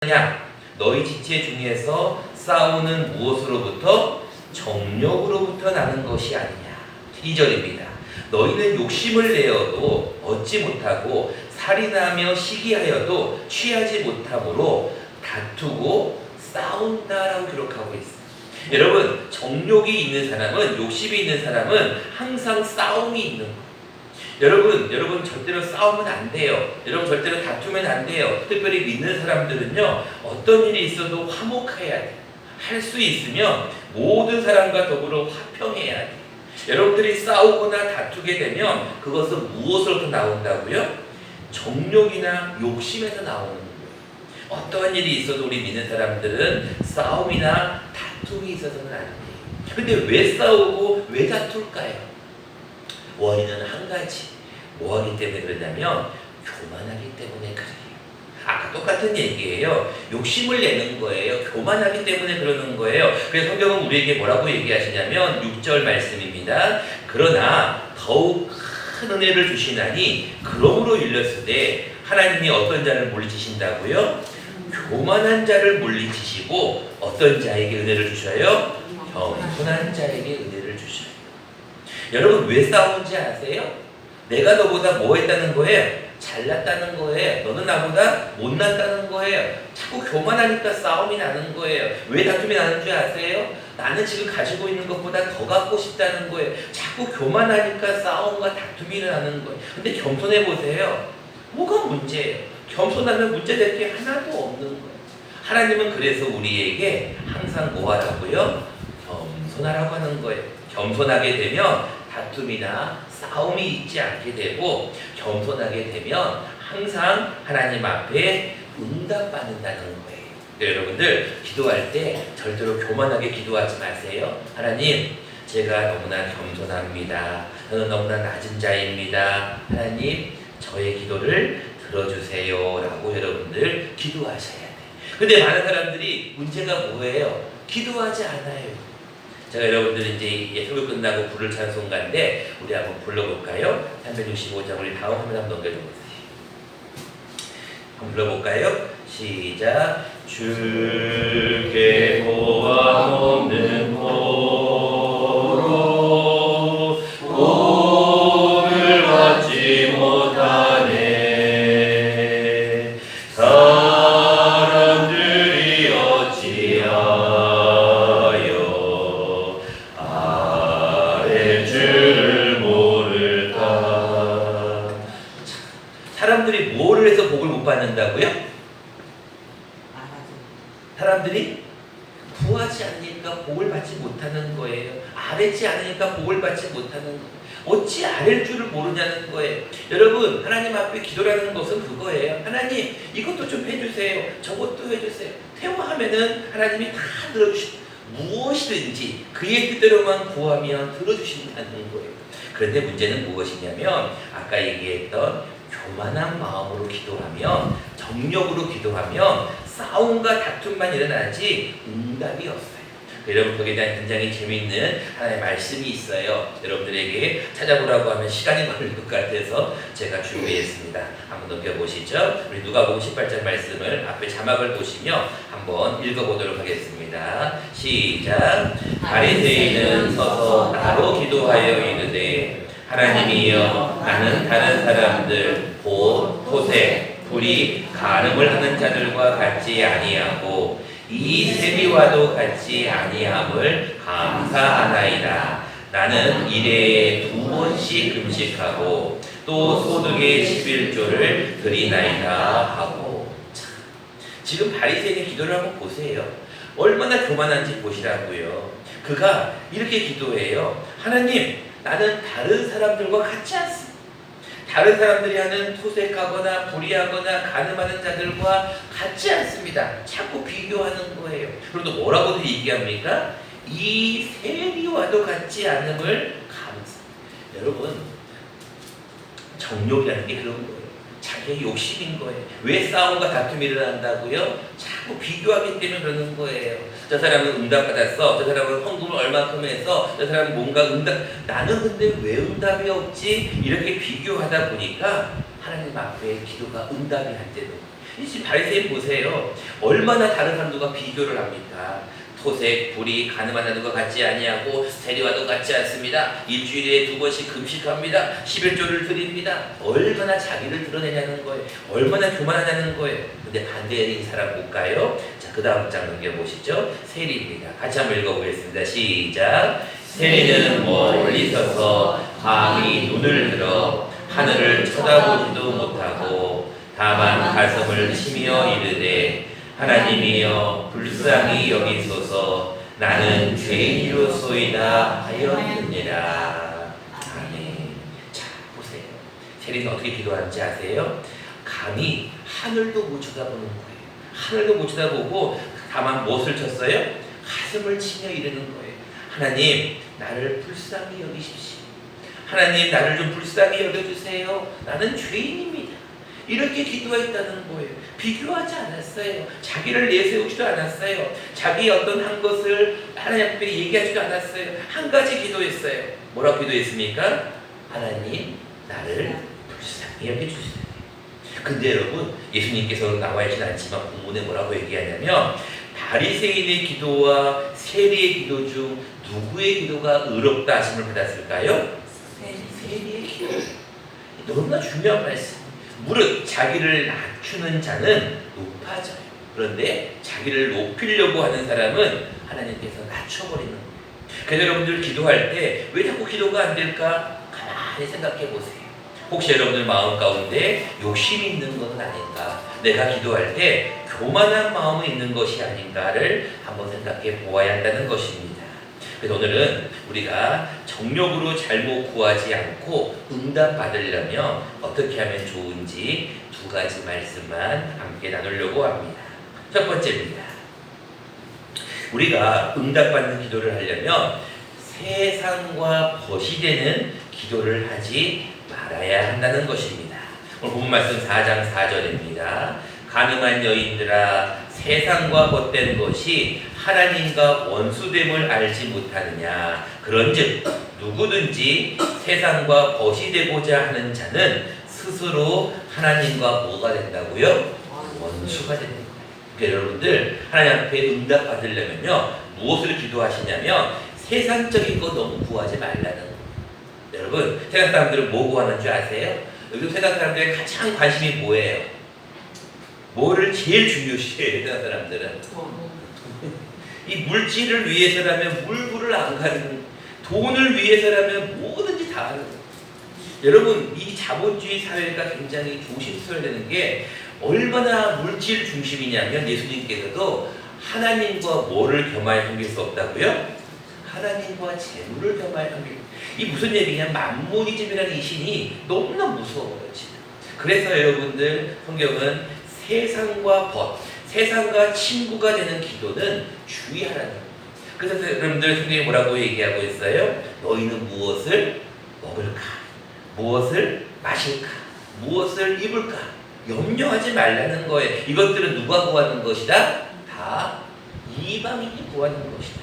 냐 너희 지체 중에서 싸우는 무엇으로부터? 정욕으로부터 나는 것이 아니냐. 2절입니다. 너희는 욕심을 내어도 얻지 못하고 살인하며 시기하여도 취하지 못함으로 다투고 싸운다라고 기록하고 있어요. 여러분, 정욕이 있는 사람은, 욕심이 있는 사람은 항상 싸움이 있는 거예요. 여러분 절대로 싸우면 안 돼요. 여러분 절대로 다투면 안 돼요. 특별히 믿는 사람들은요, 어떤 일이 있어도 화목해야 돼요. 할 수 있으면 모든 사람과 더불어 화평해야 돼요. 여러분들이 싸우거나 다투게 되면 그것은 무엇으로부터 나온다고요? 정욕이나 욕심에서 나오는 거예요. 어떠한 일이 있어도 우리 믿는 사람들은 싸움이나 다툼이 있어서는 안 돼요. 근데 왜 싸우고 왜 다툴까요? 원인은 한 가지. 뭐하기 때문에 그러냐면 교만하기 때문에 그래요. 아까 똑같은 얘기예요. 욕심을 내는 거예요. 교만하기 때문에 그러는 거예요. 그래서 성경은 우리에게 뭐라고 얘기하시냐면 6절 말씀입니다. 그러나 더욱 큰 은혜를 주시나니 그러므로 일렀으되 하나님이 어떤 자를 물리치신다고요? 교만한 자를 물리치시고 어떤 자에게 은혜를 주셔요? 겸손한 자에게 은혜를 주셔요. 여러분 왜 싸우는지 아세요? 내가 너보다 뭐 했다는 거예요? 잘났다는 거예요. 너는 나보다 못났다는 거예요. 자꾸 교만하니까 싸움이 나는 거예요. 왜 다툼이 나는 줄 아세요? 나는 지금 가지고 있는 것보다 더 갖고 싶다는 거예요. 자꾸 교만하니까 싸움과 다툼이 일어나는 거예요. 근데 겸손해 보세요. 뭐가 문제예요? 겸손하면 문제될 게 하나도 없는 거예요. 하나님은 그래서 우리에게 항상 뭐 하라고요? 겸손하라고 하는 거예요. 겸손하게 되면 다툼이나 싸움이 있지 않게 되고, 겸손하게 되면 항상 하나님 앞에 응답받는다는 거예요. 여러분들 기도할 때 절대로 교만하게 기도하지 마세요. 하나님, 제가 너무나 겸손합니다. 저는 너무나 낮은 자입니다. 하나님, 저의 기도를 들어주세요 라고 여러분들 기도하셔야 돼요. 근데 많은 사람들이 문제가 뭐예요? 기도하지 않아요. 제가 여러분들 이제 설교 끝나고 부를 찬송가인데 우리 한번 불러볼까요? 365장 우리 다음 화면 한번 넘겨줘보세요. 한번 불러볼까요? 시작. 주께 보암 없는 도로 복을 받지 못하네. 사람들이 어찌하여 사람들이 뭐를 해서 복을 못 받는다고요? 사람들이 구하지 않으니까 복을 받지 못하는 거예요. 아뢰지 않으니까 복을 받지 못하는 거예요. 어찌 아랠 줄을 모르냐는 거예요. 여러분, 하나님 앞에 기도라는 것은 그거예요. 하나님, 이것도 좀 해주세요. 저것도 해주세요. 태워하면은 하나님이 다 들어주시고, 무엇이든지 그의 뜻대로만 구하면 들어주신다는 거예요. 그런데 문제는 무엇이냐면 아까 얘기했던 교만한 마음으로 기도하면, 정욕으로 기도하면 싸움과 다툼만 일어나지 응답이 없어요. 여러분, 거기에 대한 굉장히 재미있는 하나의 말씀이 있어요. 여러분들에게 찾아보라고 하면 시간이 걸릴 것 같아서 제가 준비했습니다. 한번 넘겨보시죠. 우리 누가복음 18장 말씀을 앞에 자막을 보시며 한번 읽어보도록 하겠습니다. 시작. 바리새인은 서서 따로 기도하여 이르되 하나님이여, 나는 다른 사람들 곧 토색, 불이, 간음을 하는 자들과 같지 아니하고 이 세리와도 같지 아니함을 감사하나이다. 나는 일에 2번씩 금식하고 또 소득의 11조를 드리나이다 하고. 지금 바리새인의 기도를 한번 보세요. 얼마나 교만한지 보시라고요. 그가 이렇게 기도해요. 하나님, 나는 다른 사람들과 같지 않습니다. 다른 사람들이 하는 토색하거나 불의하거나 간음하는 자들과 같지 않습니다. 자꾸 비교하는 거예요. 그리고 또 뭐라고도 얘기합니까? 이 세리와도 같지 않음을 감사. 여러분, 정욕이라는 게 그런 거예요. 자기의 욕심인 거예요. 왜 싸움과 다툼이 일어난다고요? 자꾸 비교하기 때문에 그러는 거예요. 저 사람은 응답받았어. 저 사람은 헌금을 얼마큼 해서 저 사람은 뭔가 나는 근데 왜 응답이 없지? 이렇게 비교하다 보니까 하나님 앞에 기도가 응답이 안 되는 거예요. 이 바리새인 보세요. 얼마나 다른 사람들과 비교를 합니까? 토색, 불이, 가늠한 자들과 같지 아니하고 세리와도 같지 않습니다. 일주일에 2번씩 금식합니다. 11조를 드립니다. 얼마나 자기를 드러내냐는 거예요. 얼마나 교만하냐는 거예요. 근데 반대인 사람 볼까요? 자, 그 다음 장 넘겨보시죠. 세리입니다. 같이 한번 읽어보겠습니다. 시작. 세리는 멀리 서서 감히 눈을 들어 하늘을 쳐다보지도 못하고 다만 가슴을 치며 이르되 하나님이여 불쌍히 여기소서 나는 죄인이로소이다 하였느니라. 아멘. 자, 보세요. 세리는 어떻게 기도하는지 아세요? 감히 하늘도 못 쳐다보는 거예요. 하늘도 못 쳐다보고 다만 무엇을 쳤어요? 가슴을 치며 이르는 거예요. 하나님, 나를 불쌍히 여기십시오. 하나님, 나를 좀 불쌍히 여겨주세요. 나는 죄인입니다. 이렇게 기도했다는 거예요. 비교하지 않았어요. 자기를 내세우지도 않았어요. 자기 어떤 한 것을 하나님 앞에 얘기하지도 않았어요. 한 가지 기도했어요. 뭐라고 기도했습니까? 하나님, 나를 불쌍히 여겨주세요. 근데 여러분, 예수님께서 나와 있진 않지만 본문에 뭐라고 얘기하냐면 바리새인의 기도와 세리의 기도 중 누구의 기도가 의롭다 하심을 받았을까요? 세리의 기도. 너무나 중요한 말씀. 무릇 자기를 낮추는 자는 높아져요. 그런데 자기를 높이려고 하는 사람은 하나님께서 낮춰버리는 거예요. 그래서 여러분들 기도할 때 왜 자꾸 기도가 안 될까? 가만히 생각해 보세요. 혹시 여러분들 마음 가운데 욕심이 있는 것은 아닌가? 내가 기도할 때 교만한 마음이 있는 것이 아닌가를 한번 생각해 보아야 한다는 것입니다. 그래서 오늘은 우리가 정욕으로 잘못 구하지 않고 응답 받으려면 어떻게 하면 좋은지 2가지 말씀만 함께 나누려고 합니다. 첫 번째입니다. 우리가 응답받는 기도를 하려면 세상과 거시되는 기도를 하지 말아야 한다는 것입니다. 오늘 본문 말씀 4장 4절입니다. 가늠한 여인들아 세상과 헛된 것이 하나님과 원수됨을 알지 못하느냐. 그런즉 누구든지 세상과 벗이 되고자 하는 자는 스스로 하나님과 뭐가 된다고요? 원수가 되는 거예요. 그러니까 여러분들 하나님 앞에 응답 받으려면요 무엇을 기도하시냐면 세상적인 거 너무 구하지 말라는 거예요. 여러분 세상 사람들은 뭐 구하는 줄 아세요? 요즘 세상 사람들의 가장 관심이 뭐예요? 뭐를 제일 중요시해요, 세상 사람들은? 이 물질을 위해서라면 물불을 안 가리고 돈을 위해서라면 뭐든지 다 하는 거예요. 여러분 이 자본주의 사회가 굉장히 조심스러워야 되는 게 얼마나 물질 중심이냐면 예수님께서도 하나님과 뭐를 겸하여 섬길 수 없다고요? 하나님과 재물을 겸하여 섬길. 이 무슨 얘기냐? 만무니즘이라는 이 신이 너무나 무서워요 지금. 그래서 여러분들 성경은 세상과 벗, 세상과 친구가 되는 기도는 주의하라는 거예요. 그래서 여러분들 성경이 뭐라고 얘기하고 있어요? 너희는 무엇을 먹을까? 무엇을 마실까? 무엇을 입을까? 염려하지 말라는 거예요. 이것들은 누가 구하는 것이다? 다 이방인이 구하는 것이다.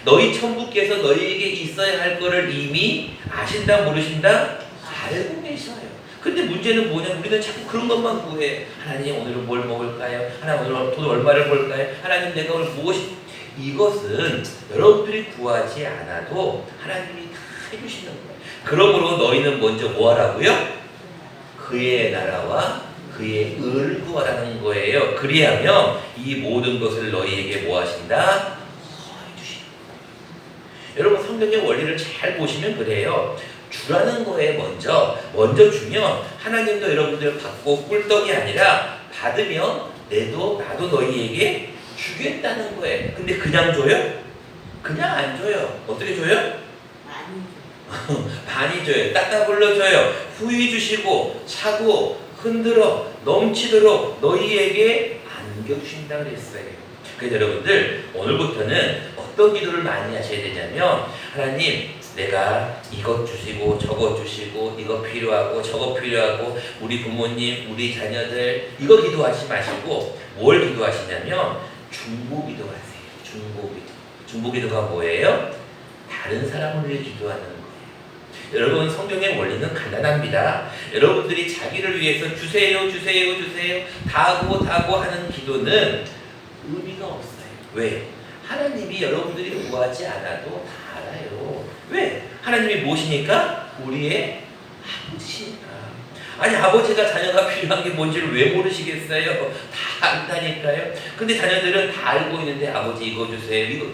너희 천부께서 너희에게 있어야 할 것을 이미 아신다 모르신다? 알고 계셔요. 근데 문제는 뭐냐면 우리는 자꾸 그런 것만 구해. 하나님 오늘은 뭘 먹을까요? 하나님 오늘 돈 얼마를 벌까요? 하나님 내가 오늘 무엇이. 이것은 여러분들이 구하지 않아도 하나님이 다 해주시는 거예요. 그러므로 너희는 먼저 뭐 하라고요? 그의 나라와 그의 의를 구하라는 거예요. 그리하면 이 모든 것을 너희에게 뭐 하신다? 해주신다. 여러분 성경의 원리를 잘 보시면 그래요. 주라는 거에 먼저 주면 하나님도 여러분들 받고 꿀떡이 아니라 받으면 나도 너희에게 주겠다는 거예요. 근데 그냥 줘요? 그냥 안 줘요. 어떻게 줘요? 많이 줘요. 따따블로 줘요. 후히 주시고 차고 흔들어 넘치도록 너희에게 안겨주신다 그랬어요. 그래서 여러분들 오늘부터는 어떤 기도를 많이 하셔야 되냐면 하나님 내가 이것 주시고 저것 주시고 이거 필요하고 저거 필요하고 우리 부모님 우리 자녀들 이거 기도하지 마시고 뭘 기도하시냐면 중보기도 하세요. 중보기도. 중보기도가 뭐예요? 다른 사람을 위해 기도하는 거예요. 여러분, 성경의 원리는 간단합니다. 여러분들이 자기를 위해서 주세요, 주세요, 주세요 다고 하는 기도는 의미가 없어요. 왜? 하나님이 여러분들이 구하지 않아도 다 알아요. 왜? 하나님이 무엇이니까? 우리의 아버지시니까. 아니, 아버지가 자녀가 필요한 게 뭔지를 왜 모르시겠어요? 다 안다니까요. 근데 자녀들은 다 알고 있는데 아버지 이거 주세요, 이거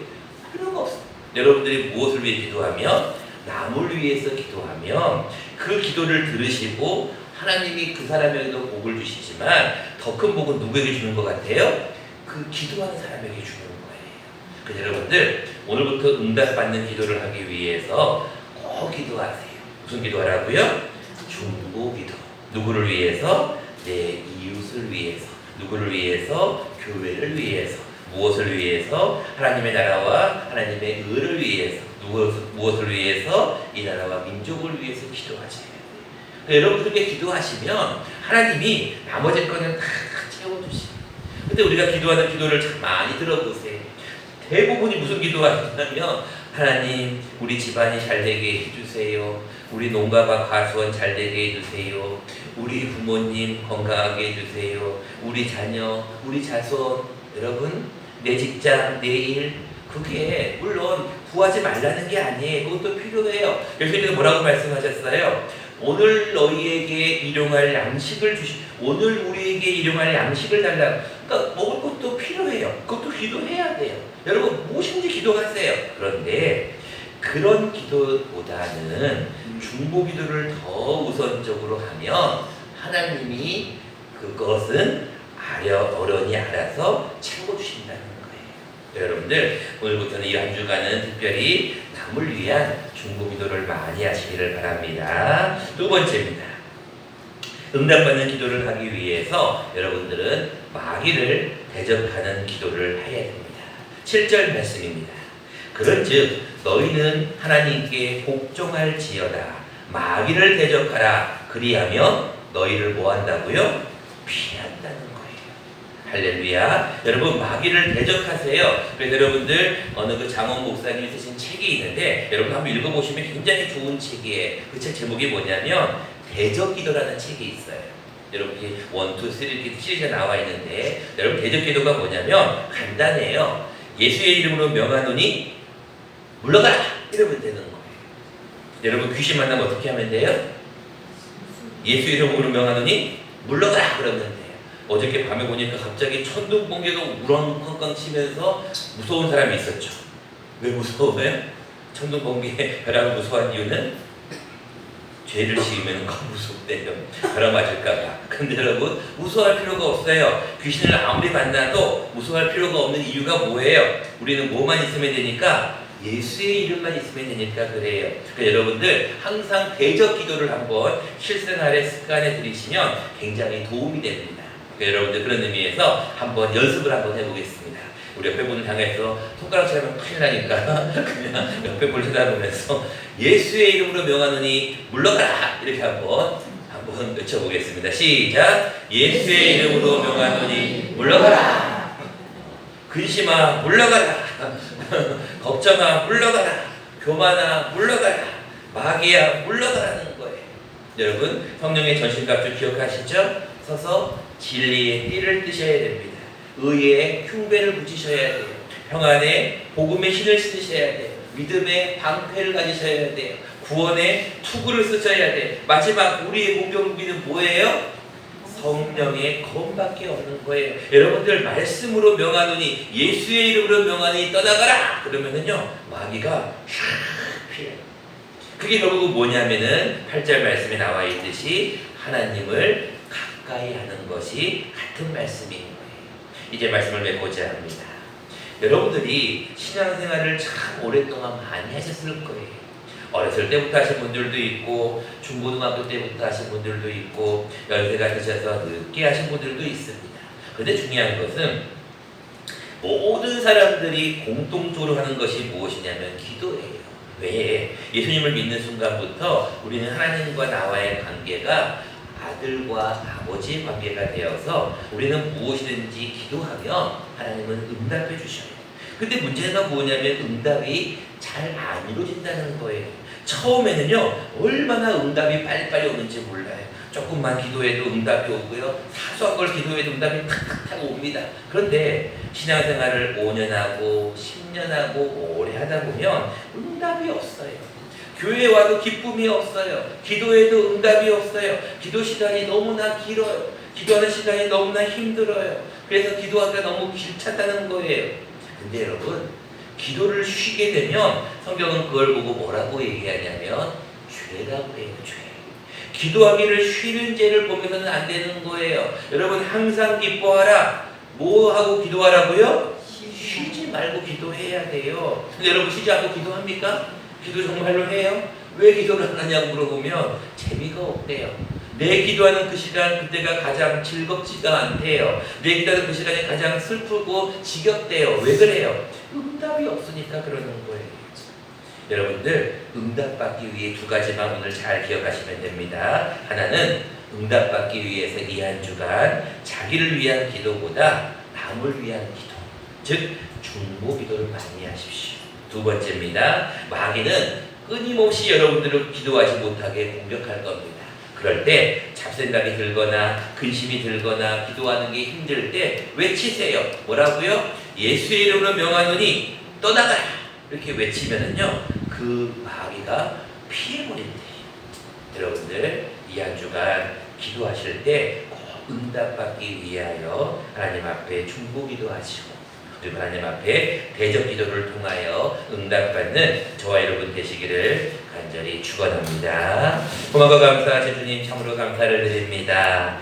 필요가 없어요. 여러분들이 무엇을 위해 기도하면? 남을 위해서 기도하면 그 기도를 들으시고 하나님이 그 사람에게도 복을 주시지만 더 큰 복은 누구에게 주는 것 같아요? 그 기도하는 사람에게 주는 거예요. 그래서 여러분들, 오늘부터 응답받는 기도를 하기 위해서 꼭 기도하세요. 무슨 기도하라고요? 중보기도. 누구를 위해서? 내 이웃을 위해서. 누구를 위해서? 교회를 위해서. 무엇을 위해서? 하나님의 나라와 하나님의 의를 위해서. 무엇을 위해서? 이 나라와 민족을 위해서 기도하셔야 돼요. 여러분, 그렇게 기도하시면 하나님이 나머지 거는 다 채워주시고. 근데 우리가 기도하는 기도를 참 많이 들어보세요. 대부분이 무슨 기도하냐면, 하나님 우리 집안이 잘되게 해주세요. 우리 농가가 과수원 잘되게 해주세요. 우리 부모님 건강하게 해주세요. 우리 자녀, 우리 자손, 여러분 내 직장, 내 일, 그게 물론 구하지 말라는 게 아니에요. 그것도 필요해요. 예수님께서 뭐라고 말씀하셨어요? 오늘 너희에게 일용할 양식을 오늘 우리에게 일용할 양식을 달라. 그러니까 먹을 것도 필요해요. 그것도 기도해야 돼요. 여러분 무엇인지 기도하세요. 그런데 그런 기도보다는 중보기도를 더 우선적으로 하면 하나님이 그것은 어련히 알아서 채워주신다는 거예요. 여러분들, 오늘부터는 이 한 주간은 특별히 남을 위한 중보기도를 많이 하시기를 바랍니다. 두 번째입니다. 응답받는 기도를 하기 위해서 여러분들은 마귀를 대적하는 기도를 해야 됩니다. 7절 말씀입니다. 그런즉 너희는 하나님께 복종할지어다. 마귀를 대적하라. 그리하면 너희를 뭐한다고요? 피한다는 거예요. 할렐루야. 여러분, 마귀를 대적하세요. 그래서 여러분들 어느 그 장원 목사님이 쓰신 책이 있는데 여러분 한번 읽어보시면 굉장히 좋은 책이에요. 그 책 제목이 뭐냐면 대적기도라는 책이 있어요. 여러분 이 1, 2, 3 이렇게 시리즈가 나와 있는데, 여러분 대적기도가 뭐냐면 간단해요. 예수의 이름으로 명하노니 물러가라 이러면 되는 거예요. 여러분 귀신 만나면 어떻게 하면 돼요? 예수 이름으로 명하노니 물러가라 그러면 돼요. 어저께 밤에 보니까 갑자기 천둥 번개가 우렁쾅쾅 치면서 무서운 사람이 있었죠. 왜 무서워요? 천둥 번개 벼락을 무서워한 이유는 죄를 지으면 무섭대요. 벼락 맞을까봐. 근데 여러분 무서워할 필요가 없어요. 귀신을 아무리 만나도 무서워할 필요가 없는 이유가 뭐예요? 우리는 뭐만 있으면 되니까? 예수의 이름만 있으면 되니까 그래요. 그러니까 여러분들 항상 대적 기도를 한번 실생활에 습관에 들이시면 굉장히 도움이 됩니다. 그러니까 여러분들 그런 의미에서 한번 연습을 한번 해보겠습니다. 우리 옆에 분을 향해서 손가락 차면 큰일 나니까 그냥 옆에 분을 쳐다보면서 예수의 이름으로 명하노니 물러가라 이렇게 한번 외쳐보겠습니다. 시작. 예수의 이름으로 명하노니 물러가라. 근심아 물러가라. 걱정아 물러가라. 교만아 물러가라. 마귀야 물러가라는 거예요. 여러분 성령의 전신갑주 기억하시죠? 서서 진리의 띠를 뜨셔야 됩니다. 의의 흉배를 붙이셔야 돼요. 평안의 복음의 신을 신으셔야 돼요. 믿음의 방패를 가지셔야 돼요. 구원의 투구를 쓰셔야 돼요. 마지막 우리의 공격 무기는 뭐예요? 성령의 검밖에 없는 거예요. 여러분들 말씀으로 명하노니 예수의 이름으로 명하니 떠나가라 그러면은요 마귀가 피해요. 그게 결국은 뭐냐면은 8절 말씀에 나와 있듯이 하나님을 가까이 하는 것이 같은 말씀인 거예요. 이제 말씀을 맺고자 합니다. 여러분들이 신앙생활을 참 오랫동안 많이 하셨을 거예요. 어렸을 때부터 하신 분들도 있고 중고등학교 때부터 하신 분들도 있고 연세가 드셔서 늦게 하신 분들도 있습니다. 그런데 중요한 것은 모든 사람들이 공통적으로 하는 것이 무엇이냐면 기도예요. 왜? 예수님을 믿는 순간부터 우리는 하나님과 나와의 관계가 아들과 아버지의 관계가 되어서 우리는 무엇이든지 기도하면 하나님은 응답해 주셔요. 근데 문제가 뭐냐면 응답이 잘 안 이루어진다는 거예요. 처음에는요 얼마나 응답이 빨리빨리 오는지 몰라요. 조금만 기도해도 응답이 오고요. 사소한 걸 기도해도 응답이 탁탁탁 옵니다. 그런데 신앙생활을 5년 하고 10년 하고 오래 하다 보면 응답이 없어요. 교회에 와도 기쁨이 없어요. 기도해도 응답이 없어요. 기도 시간이 너무나 길어요. 기도하는 시간이 너무나 힘들어요. 그래서 기도하기가 너무 길찾다는 거예요. 근데 여러분, 기도를 쉬게 되면 성경은 그걸 보고 뭐라고 얘기하냐면 죄라고 해요. 죄. 기도하기를 쉬는 죄를 보면서는 안 되는 거예요. 여러분, 항상 기뻐하라. 뭐 하고 기도하라고요? 쉬지 말고 기도해야 돼요. 근데 여러분, 쉬지 않고 기도합니까? 기도 정말로 해요? 왜 기도를 안 하냐고 물어보면 재미가 없대요. 내 기도하는 그 시간, 그때가 가장 즐겁지가 않대요. 내 기도하는 그 시간이 가장 슬프고 지겹대요. 왜 그래요? 응답이 없으니까 그러는 거예요. 여러분들, 응답받기 위해 두 가지만 오늘 잘 기억하시면 됩니다. 하나는 응답받기 위해서 이 한 주간 자기를 위한 기도보다 남을 위한 기도, 즉 중보 기도를 많이 하십시오. 두 번째입니다. 마귀는 끊임없이 여러분들을 기도하지 못하게 공격할 겁니다. 그럴 때 잡생각이 들거나 근심이 들거나 기도하는 게 힘들 때 외치세요. 뭐라고요? 예수의 이름으로 명하노니 떠나가라. 이렇게 외치면은요 그 마귀가 피해버린대요. 여러분들 이 한 주간 기도하실 때 꼭 응답받기 위하여 하나님 앞에 중보기도 하시고 그리고 하나님 앞에 대적 기도를 통하여 응답받는 저와 여러분 되시기를 간절히 축원합니다. 고맙고 감사하신 주님 참으로 감사를 드립니다.